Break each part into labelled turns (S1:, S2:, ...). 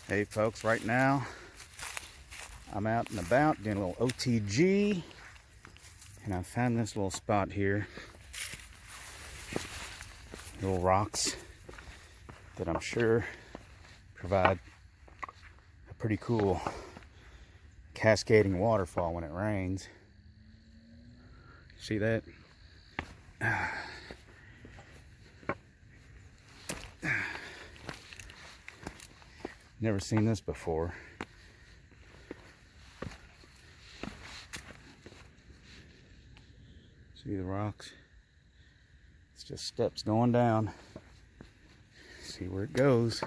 S1: Hey folks, right now I'm out and about doing a little OTG, and I found this little spot here, little rocks that I'm sure provide a pretty cool cascading waterfall when it rains. See that? Never seen this before. See the rocks? It's just steps going down. See where it goes.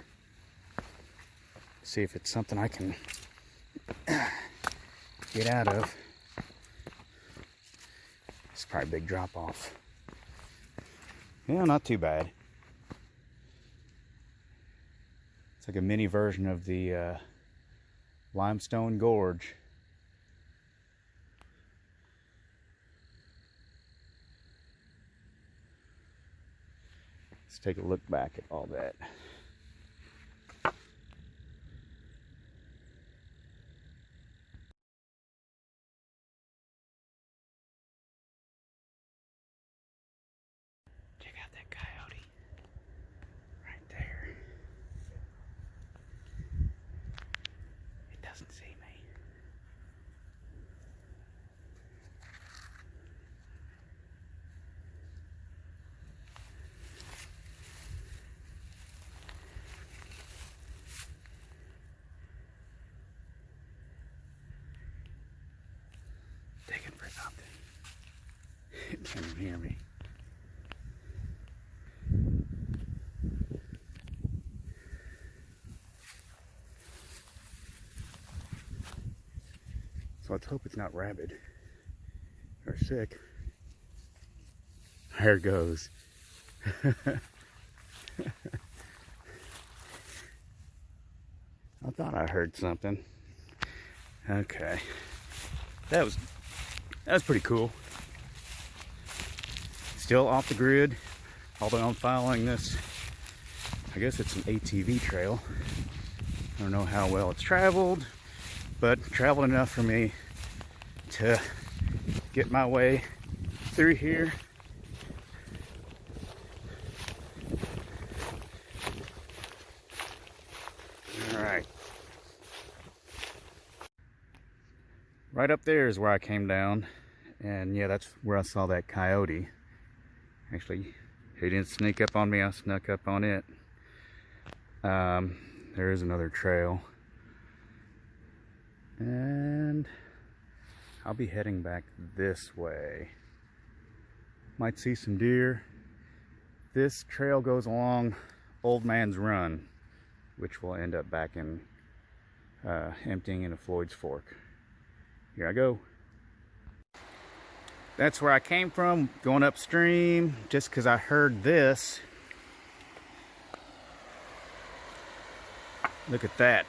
S1: See if it's something I can get out of. It's probably a big drop off. Yeah, not too bad. It's like a mini version of the limestone gorge. Let's take a look back at all that. Check out that coyote right there. It doesn't see me. Digging for something. It can't hear me. So let's hope it's not rabid or sick. There it goes. I thought I heard something. Okay. That was pretty cool. Still off the grid, although I'm following this, I guess it's an ATV trail. I don't know how well it's traveled, but traveled enough for me to get my way through here. All right. Right up there is where I came down, and yeah, that's where I saw that coyote. Actually, he didn't sneak up on me, I snuck up on it. There is another trail. And I'll be heading back this way. Might see some deer. This trail goes along Old Man's Run, which will end up back in emptying into Floyd's Fork. Here I go. That's where I came from, going upstream, just because I heard this. Look at that.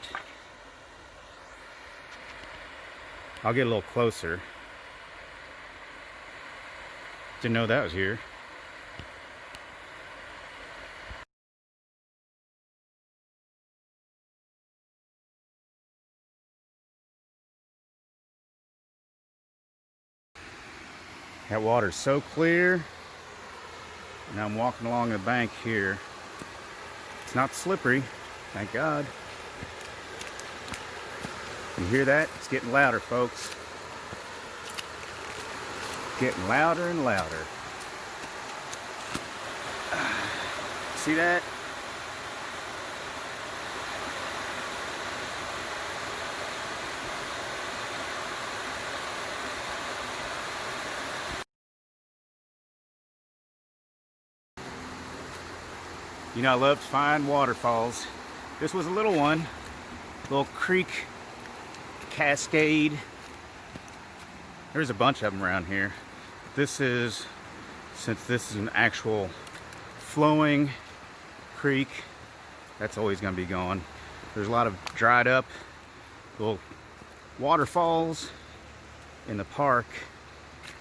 S1: I'll get a little closer. Didn't know that was here. That water's so clear. Now I'm walking along the bank here. It's not slippery, thank God. You hear that? It's getting louder, folks. Getting louder and louder. See that? You know, I love to find waterfalls. This was a little one, little creek cascade. There's a bunch of them around here. This is, since this is an actual flowing creek, that's always going to be going. There's a lot of dried up little waterfalls in the park,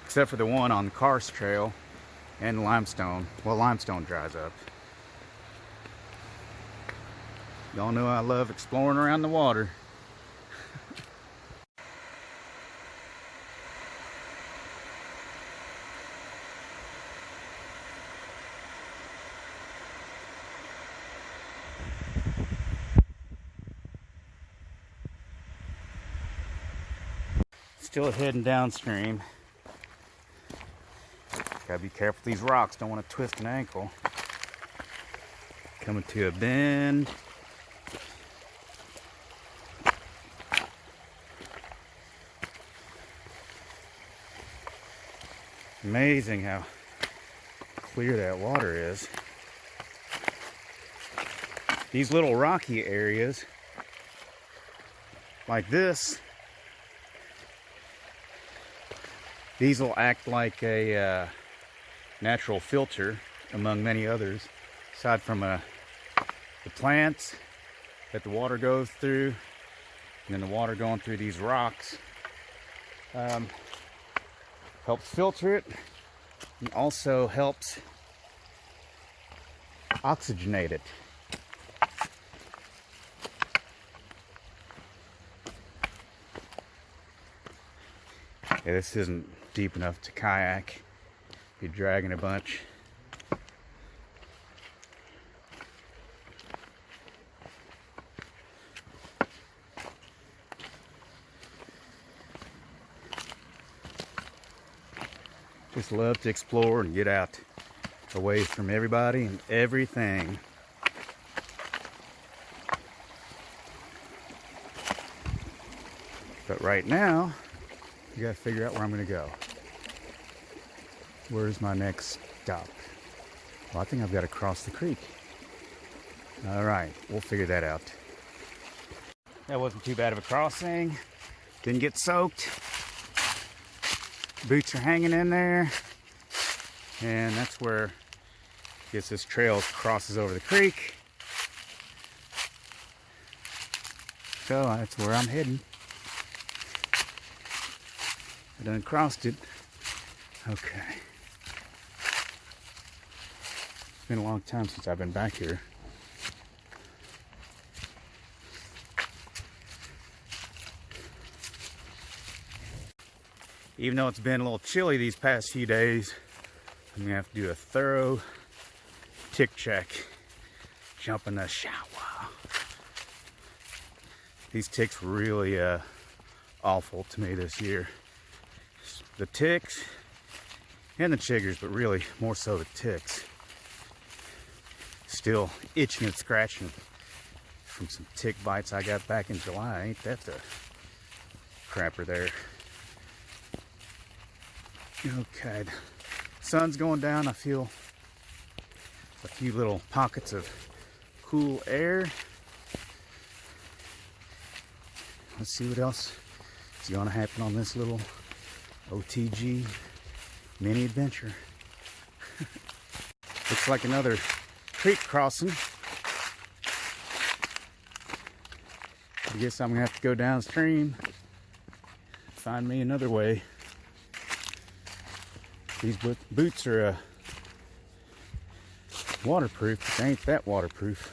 S1: except for the one on the Karst Trail and limestone. Well, limestone dries up. Y'all know I love exploring around the water. Still heading downstream. Gotta be careful with these rocks, don't want to twist an ankle. Coming to a bend. Amazing how clear that water is. These little rocky areas like this, these will act like a natural filter among many others, aside from the plants that the water goes through, and then the water going through these rocks helps filter it, and also helps oxygenate it. Yeah, this isn't deep enough to kayak. You're dragging a bunch. Just love to explore and get out away from everybody and everything. But right now, you gotta figure out where I'm gonna go. Where's my next stop? Well, I think I've got to cross the creek. All right, we'll figure that out. That wasn't too bad of a crossing. Didn't get soaked. Boots are hanging in there. And that's where, I guess this trail crosses over the creek. So that's where I'm heading. I done crossed it. Okay. It's been a long time since I've been back here. Even though it's been a little chilly these past few days, I'm gonna have to do a thorough tick check. Jump in the shower. These ticks really awful to me this year. The ticks and the chiggers, but really more so the ticks. Still itching and scratching from some tick bites I got back in July. Ain't that the crapper there? Okay, the sun's going down. I feel a few little pockets of cool air. Let's see what else is going to happen on this little OTG mini adventure. Looks like another creek crossing. I guess I'm gonna have to go downstream, find me another way. These boots are waterproof, but they ain't that waterproof.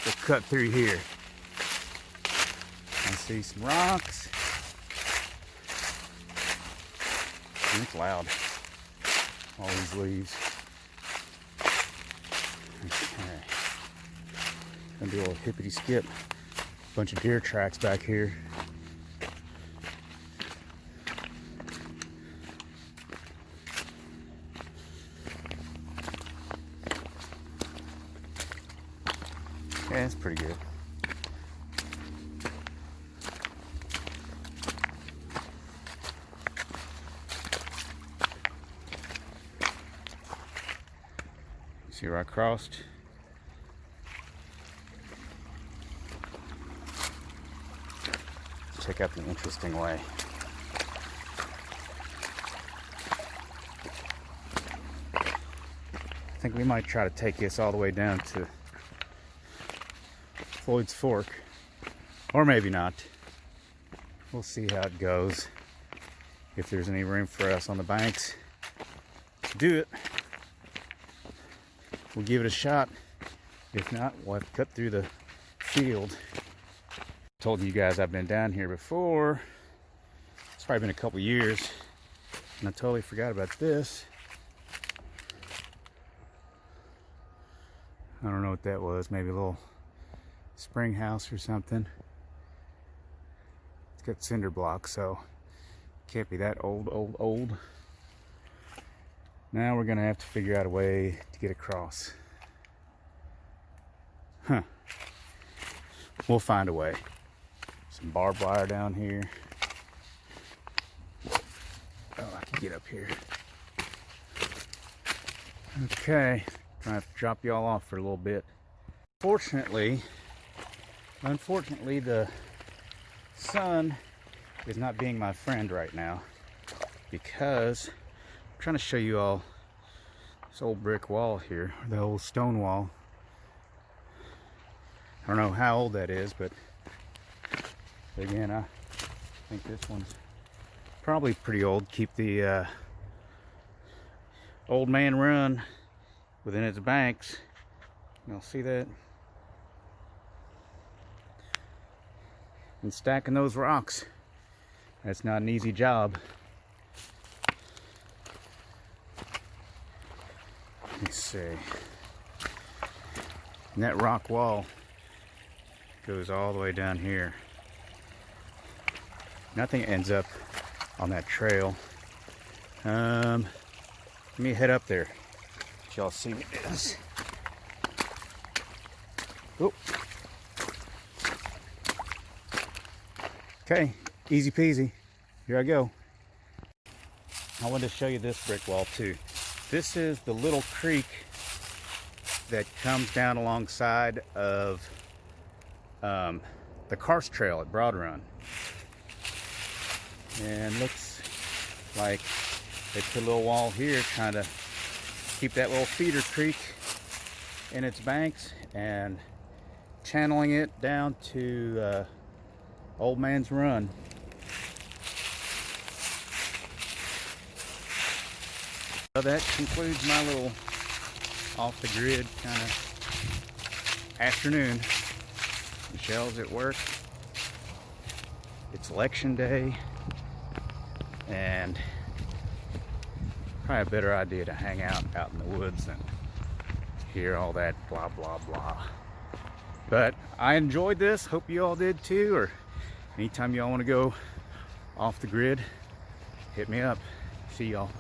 S1: We'll cut through here. I see some rocks. It's loud. All these leaves. Okay. Gonna do a little hippity skip. Bunch of deer tracks back here. Okay, that's pretty good. See where I crossed? Check out the interesting way. I think we might try to take this all the way down to Floyd's Fork, or maybe not. We'll see how it goes. If there's any room for us on the banks to do it. we'll give it a shot. If not, we'll have to cut through the field. Told you guys I've been down here before. It's probably been a couple years, and I totally forgot about this. I don't know what that was. Maybe a little spring house or something. It's got cinder blocks, so can't be that old. Now we're gonna have to figure out a way to get across. Huh. We'll find a way. Some barbed wire down here. Oh, I can get up here. Okay, gonna have to drop y'all off for a little bit. Unfortunately, the sun is not being my friend right now, because I'm trying to show you all this old brick wall here, the old stone wall. I don't know how old that is, but again, I think this one's probably pretty old. Keep the old man run within its banks. Y'all see that? And stacking those rocks, that's not an easy job. Let's see. And that rock wall goes all the way down here. Nothing ends up on that trail. Let me head up there. Let y'all see what it is. Oh. Okay, easy peasy. Here I go. I wanted to show you this brick wall too. This is the little creek that comes down alongside of the karst trail at Broad Run. And looks like they put a little wall here trying to keep that little feeder creek in its banks and channeling it down to Old Man's Run. So that concludes my little off the grid kind of afternoon. Michelle's at work. It's election day, and probably a better idea to hang out in the woods and hear all that blah blah blah. But I enjoyed this. Hope you all did too. Or anytime y'all want to go off the grid, hit me up. See y'all.